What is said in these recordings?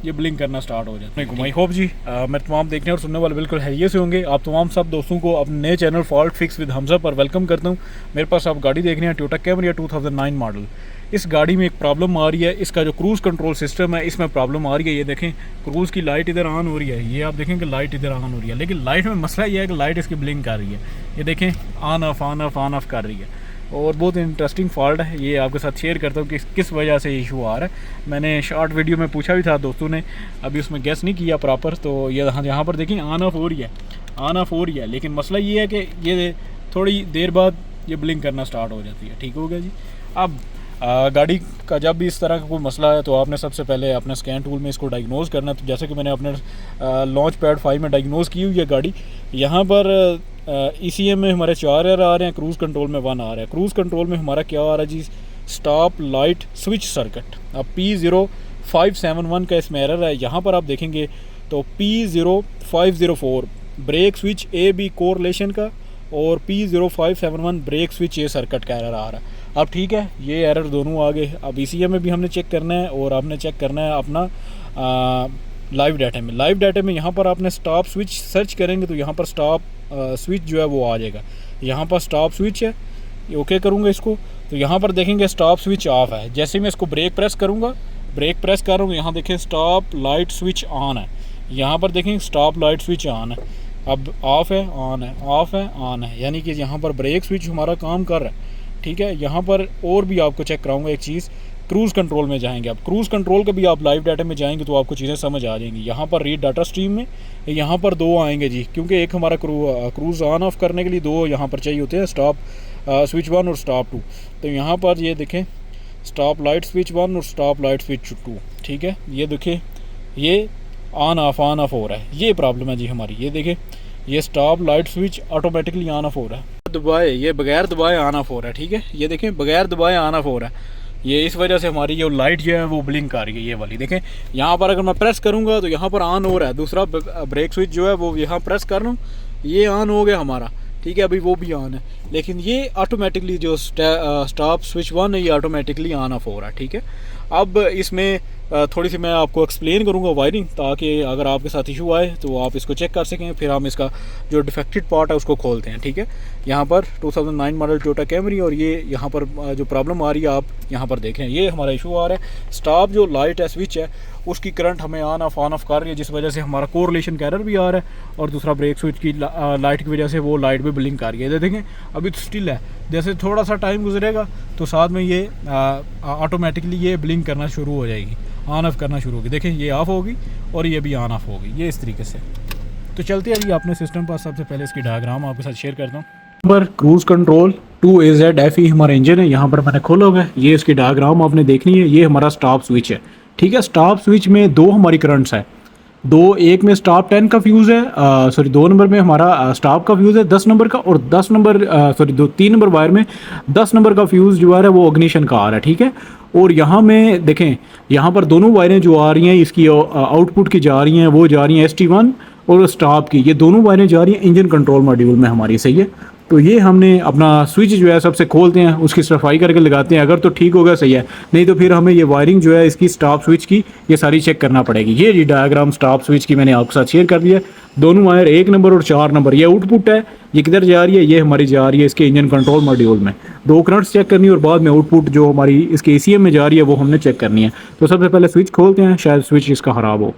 ये ब्लिंक करना स्टार्ट हो जाता है। आई होप जी मेरे तमाम देखने और सुनने वाले बिल्कुल हैरियत से होंगे। आप तमाम सब दोस्तों को अपने नए channel fault fix with Hamza पर वेलकम करता हूँ। मेरे पास आप गाड़ी देख रहे हैं टोयोटा कैमरी 2009 मॉडल। इस गाड़ी में एक प्रॉब्लम आ रही है, इसका जो क्रूज़ कंट्रोल सिस्टम है इसमें प्रॉब्लम आ रही है। ये देखें क्रूज़ की लाइट इधर ऑन हो रही है, ये आप देखें कि लाइट इधर ऑन हो रही है, लेकिन लाइट में मसला ये है कि लाइट इसकी ब्लिंक कर रही है। ये देखें ऑन ऑफ कर रही है और बहुत इंटरेस्टिंग फॉल्ट है। ये आपके साथ शेयर करता हूँ कि किस वजह से इशू आ रहा है। मैंने शॉर्ट वीडियो में पूछा भी था दोस्तों ने, अभी उसमें गेस नहीं किया प्रॉपर। तो ये यहाँ पर देखें ऑन ऑफ हो रही है, लेकिन मसला ये है कि ये थोड़ी देर बाद ये ब्लिंक करना स्टार्ट हो जाती है। ठीक हो गया जी। अब गाड़ी का जब भी इस तरह का कोई मसला है तो आपने सबसे पहले अपने स्कैन टूल में इसको डायग्नोज़ करना है। तो जैसे कि मैंने अपने लॉन्च पैड 5 में डायग्नोज़ की हुई है गाड़ी। यहाँ पर ECM में हमारे 4 एरर आ रहे हैं, क्रूज़ कंट्रोल में 1 आ रहा है। क्रूज़ कंट्रोल में हमारा क्या आ रहा है जी, स्टॉप लाइट स्विच सर्किट। अब P0571 का इसमें एरर है। यहाँ पर आप देखेंगे तो P0504 break switch AB correlation का और P0571 brake switch A circuit का एरर आ रहा है। अब ठीक है, ये एरर दोनों आ गए। अब ECM में भी हमने चेक करना है और आपने चेक करना है अपना लाइव डाटा में यहाँ पर आपने स्टॉप स्विच सर्च करेंगे तो यहाँ पर स्टॉप स्विच जो है वो आ जाएगा। यहाँ पर स्टॉप स्विच है, ओके करूँगा इसको तो यहाँ पर देखेंगे स्टॉप स्विच ऑफ है। जैसे ही मैं इसको ब्रेक प्रेस करूँगा, ब्रेक प्रेस कर रहा हूँ, यहाँ देखें स्टॉप लाइट स्विच ऑन है। यहाँ पर देखें स्टॉप लाइट स्विच ऑन है। अब ऑफ़ है ऑन है, ऑफ़ है ऑन है, यानी कि यहाँ पर ब्रेक स्विच हमारा काम कर रहा है। ठीक है, यहाँ पर और भी आपको चेक कराऊंगा एक चीज़। क्रूज़ कंट्रोल में जाएंगे, आप क्रूज़ कंट्रोल का भी आप लाइव डाटा में जाएंगे तो आपको चीज़ें समझ आ जाएंगी। यहाँ पर रीड डाटा स्ट्रीम में यहाँ पर 2 आएंगे जी, क्योंकि एक हमारा क्रूज़ ऑन ऑफ करने के लिए 2 यहाँ पर चाहिए होते हैं, स्टॉप स्विच 1 और स्टॉप 2। तो यहाँ पर ये देखें स्टॉप लाइट स्विच 1 और स्टॉप लाइट स्विच 2। ठीक है, ये देखें ये ऑन ऑफ हो रहा है, ये प्रॉब्लम है जी हमारी। ये देखें ये stop light switch automatically on off हो रहा है, दबाए ये बगैर दबाए ऑन ऑफ हो रहा है। ठीक है, ये देखें बगैर दबाए ऑन ऑफ हो रहा है। ये इस वजह से हमारी जो लाइट जो है वो ब्लिंक आ रही है, ये वाली देखें। यहाँ पर अगर मैं प्रेस करूँगा तो यहाँ पर ऑन हो रहा है, दूसरा ब्रेक स्विच जो है वो यहाँ प्रेस कर रहा हूँ, ये ऑन हो गया हमारा। ठीक है, अभी वो भी ऑन है, लेकिन ये ऑटोमेटिकली जो स्टॉप स्विच 1 है ये ऑटोमेटिकली ऑन ऑफ हो रहा है। ठीक है, अब इसमें थोड़ी सी मैं आपको एक्सप्लेन करूँगा वायरिंग, ताकि अगर आपके साथ इशू आए तो आप इसको चेक कर सकें। फिर हम इसका जो डिफेक्टेड पार्ट है उसको खोलते हैं। ठीक है, यहाँ पर 2009 मॉडल टोयोटा कैमरी और ये यहाँ पर जो प्रॉब्लम आ रही है आप यहाँ पर देख रहे हैं, ये हमारा इशू आ रहा है। स्टॉप जो लाइट है स्विच है उसकी करंट हमें ऑन ऑफ कर रही है, जिस वजह से हमारा कोरिलेशन का एरर भी आ रहा है और दूसरा ब्रेक स्विच की लाइट की वजह से वो लाइट भी ब्लिंक आ रही है। देखें अभी तो स्टिल है, जैसे थोड़ा सा टाइम गुजरेगा तो साथ में ये ऑटोमेटिकली ये ब्लिंक करना शुरू हो जाएगी, ऑन ऑफ करना शुरू होगी। देखें ये ऑफ होगी और ये भी ऑन ऑफ होगी, ये इस तरीके से। तो चलते हैं जी अपने सिस्टम पर। सबसे पहले इसकी डायग्राम आपके साथ शेयर करता हूँ। पर क्रूज़ कंट्रोल 2AZFE हमारा इंजन है, यहाँ पर मैंने खोला हुआ है। ये इसकी डायग्राम आपने देखनी है। ये हमारा स्टॉप स्विच है। ठीक है, स्टॉप स्विच में 2 हमारी करंट्स है, एक में स्टॉप 10 का फ्यूज़ है, 2 नंबर में हमारा स्टॉप का फ्यूज़ है 10 नंबर का, और 10 नंबर 3 नंबर वायर में 10 नंबर का फ्यूज़ जो है वो इग्निशन का आ रहा है। ठीक है, और यहाँ में देखें यहाँ पर दोनों वायरें जो आ रही हैं इसकी आउटपुट की जा रही हैं, वो जा रही हैं ST1 और स्टॉप की, ये दोनों वायरें जा रही हैं इंजन कंट्रोल मॉड्यूल में हमारी। सही है, तो ये हमने अपना स्विच जो है सबसे खोलते हैं, उसकी सफाई करके लगाते हैं। अगर तो ठीक होगा सही है, नहीं तो फिर हमें ये वायरिंग जो है इसकी स्टॉप स्विच की ये सारी चेक करना पड़ेगी। ये जी डायग्राम स्टॉप स्विच की मैंने आपके साथ शेयर कर दिया। दोनों वायर 1 नंबर और 4 नंबर, ये आउटपुट है, ये किधर जा रही है, ये हमारी जा रही है इसके इंजन कंट्रोल मॉड्यूल में। 2 करंट्स चेक करनी है और बाद में आउटपुट जो हमारी इसके ECM में जा रही है वो हमने चेक करनी है। तो सबसे पहले स्विच खोलते हैं, शायद स्विच इसका ख़राब हो।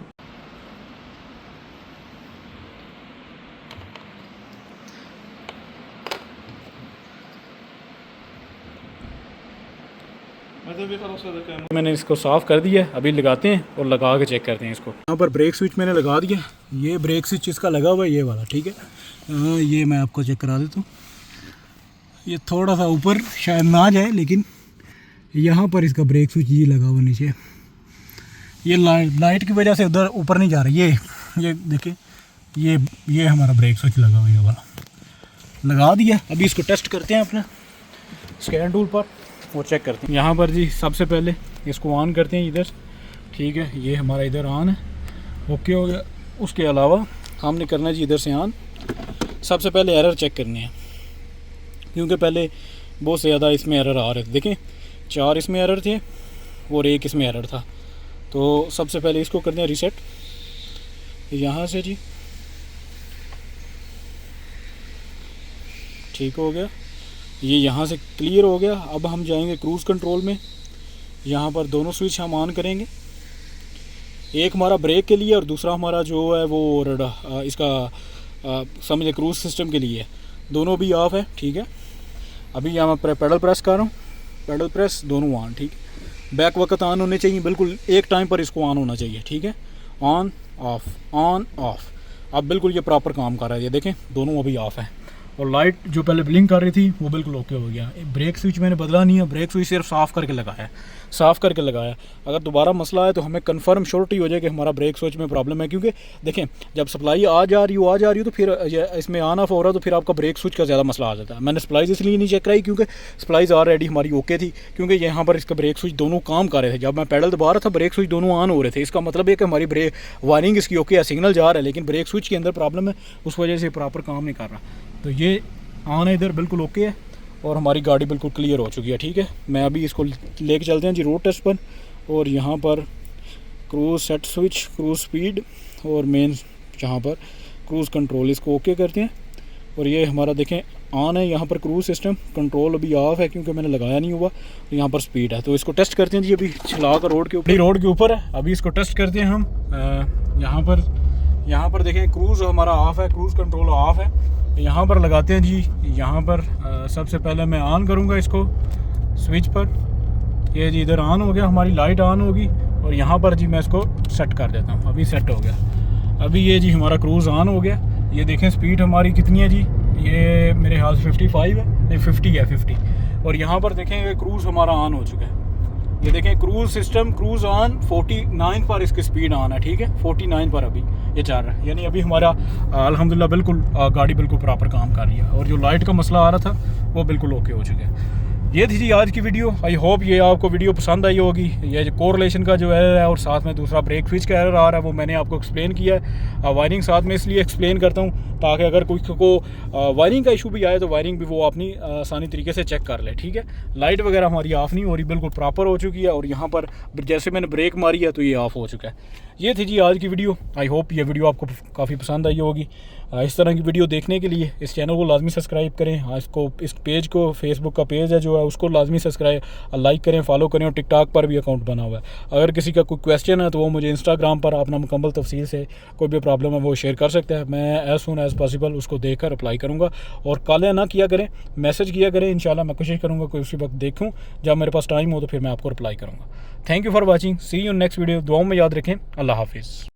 मैंने इसको साफ़ कर दिया, अभी लगाते हैं और लगा के चेक करते हैं इसको। यहाँ पर ब्रेक स्विच मैंने लगा दिया, ये ब्रेक स्विच इसका लगा हुआ है, ये वाला। ठीक है, ये मैं आपको चेक करा देता हूँ। ये थोड़ा सा ऊपर शायद ना जाए, लेकिन यहाँ पर इसका ब्रेक स्विच ये लगा हुआ नीचे, ये लाइट की वजह से उधर ऊपर नहीं जा रहा। ये देखिए ये हमारा ब्रेक स्विच लगा हुआ है वाला, लगा दिया। अभी इसको टेस्ट करते हैं अपना स्कैन टूल पर और चेक करते हैं। यहाँ पर जी सबसे पहले इसको ऑन करते हैं इधर। ठीक है, ये हमारा इधर ऑन है, ओके हो गया। उसके अलावा हमने करना है जी इधर से ऑन। सबसे पहले एरर चेक करने हैं, क्योंकि पहले बहुत से ज़्यादा इसमें एरर आ रहे थे। देखें 4 इसमें एरर थे और 1 इसमें एरर था। तो सबसे पहले इसको करते हैं रीसेट यहाँ से जी। ठीक हो गया, ये यहाँ से क्लियर हो गया। अब हम जाएंगे क्रूज़ कंट्रोल में। यहाँ पर दोनों स्विच हम ऑन करेंगे, एक हमारा ब्रेक के लिए और दूसरा हमारा जो है वो इसका समझे क्रूज़ सिस्टम के लिए। दोनों भी ऑफ है, ठीक है। अभी यहाँ मैं पेडल प्रेस कर रहा हूँ, पेडल प्रेस दोनों ऑन, ठीक है। बैक वक्त ऑन होने चाहिए, बिल्कुल एक टाइम पर इसको ऑन होना चाहिए, ठीक है। On off. अब बिल्कुल ये प्रॉपर काम कर रहा है, ये देखें दोनों अभी ऑफ है। और लाइट जो पहले ब्लिंक कर रही थी वो बिल्कुल ओके हो गया। ब्रेक स्विच मैंने बदला नहीं है, ब्रेक स्विच सिर्फ साफ़ करके लगाया है। अगर दोबारा मसला है तो हमें कंफर्म श्योरिटी हो जाए कि हमारा ब्रेक स्विच में प्रॉब्लम है, क्योंकि देखें जब सप्लाई आ जा रही हो तो फिर इसमें ऑन ऑफ हो रहा है तो फिर आपका ब्रेक स्विच का ज़्यादा मसला आ जाता है। मैंने सप्लाईज इसलिए नहीं चेक कराई क्योंकि सप्लाईज ऑलरेडी हमारी ओके थी, क्योंकि यहाँ पर इसका ब्रेक स्विच दोनों काम कर रहे थे। जब मैं पैडल दबा रहा था ब्रेक स्विच दोनों ऑन हो रहे थे। इसका मतलब है कि हमारी ब्रेक वायरिंग इसकी ओके है, सिग्नल जा रहा है, लेकिन ब्रेक स्विच के अंदर प्रॉब्लम है, उस वजह से प्रॉपर काम नहीं कर रहा। तो ये ऑन है, इधर बिल्कुल ओके है और हमारी गाड़ी बिल्कुल क्लियर हो चुकी है, ठीक है। मैं अभी इसको लेके चलते हैं जी रोड टेस्ट पर। और यहाँ पर cruise set switch, cruise speed और मेन जहाँ पर क्रूज़ कंट्रोल, इसको ओके करते हैं। और ये हमारा देखें ऑन है, यहाँ पर क्रूज़ सिस्टम, कंट्रोल अभी ऑफ है क्योंकि मैंने लगाया नहीं हुआ। तो यहाँ पर स्पीड है, तो इसको टेस्ट करते हैं जी। अभी चला कर रोड के ऊपर है, अभी इसको टेस्ट करते हैं हम। यहाँ पर देखें क्रूज़ हमारा ऑफ है, क्रूज़ कंट्रोल ऑफ है। यहाँ पर लगाते हैं जी। यहाँ पर सबसे पहले मैं ऑन करूँगा इसको स्विच पर, ये जी इधर ऑन हो गया, हमारी लाइट ऑन होगी। और यहाँ पर जी मैं इसको सेट कर देता हूँ, अभी सेट हो गया। अभी ये जी हमारा क्रूज़ ऑन हो गया। ये देखें स्पीड हमारी कितनी है जी, ये मेरे ख्याल से 55 है, नहीं 50 है, 50। और यहाँ पर देखें क्रूज़ हमारा ऑन हो चुका है। ये देखें क्रूज़ सिस्टम, क्रूज़ ऑन 49 पर इसकी स्पीड ऑन है, ठीक है। 49 पर अभी ये चल रहा है, यानी अभी हमारा अल्हम्दुलिल्लाह बिल्कुल गाड़ी बिल्कुल प्रॉपर काम कर रही है। और जो लाइट का मसला आ रहा था वो बिल्कुल ओके हो चुका है। ये थी जी आज की वीडियो। आई होप ये आपको वीडियो पसंद आई होगी। ये जो कोरिलेशन का जो एरर है और साथ में दूसरा ब्रेक स्विच का एरर आ रहा है वो मैंने आपको एक्सप्लेन किया है। वायरिंग साथ में इसलिए एक्सप्लेन करता हूँ ताकि अगर कोई को वायरिंग का इशू भी आए तो वायरिंग भी वो अपनी आसानी तरीके से चेक कर ले, ठीक है। लाइट वगैरह हमारी ऑफ़ नहीं हो रही, बिल्कुल प्रॉपर हो चुकी है। और यहाँ पर जैसे मैंने ब्रेक मारी है तो ये ऑफ़ हो चुका है। ये थी जी आज की वीडियो। आई होप ये वीडियो आपको काफ़ी पसंद आई होगी। इस तरह की वीडियो देखने के लिए इस चैनल को लाजमी सब्सक्राइब करें। इस पेज को, फेसबुक का पेज है जो है उसको लाजमी सब्सक्राइब लाइक करें, फॉलो करें। और टिकटॉक पर भी अकाउंट बना हुआ है। अगर किसी का कोई क्वेश्चन है तो वो मुझे इंस्टाग्राम पर अपना मुकम्मल तफसील से कोई भी प्रॉब्लम है वो शेयर कर सकता है। मैं एज़ सून एज़ पॉसिबल उसको देखकर रिप्लाई करूँगा। और काले ना किया करें, मैसेज किया करें। इंशाल्लाह मैं कोशिश करूँगा कोई उसी वक्त देखूँ, जब मेरे पास टाइम हो तो फिर मैं आपको रिप्लाई करूँगा। Thank you for watching, see you next video. दुआओं में याद रखें। अल्लाह हाफिज़।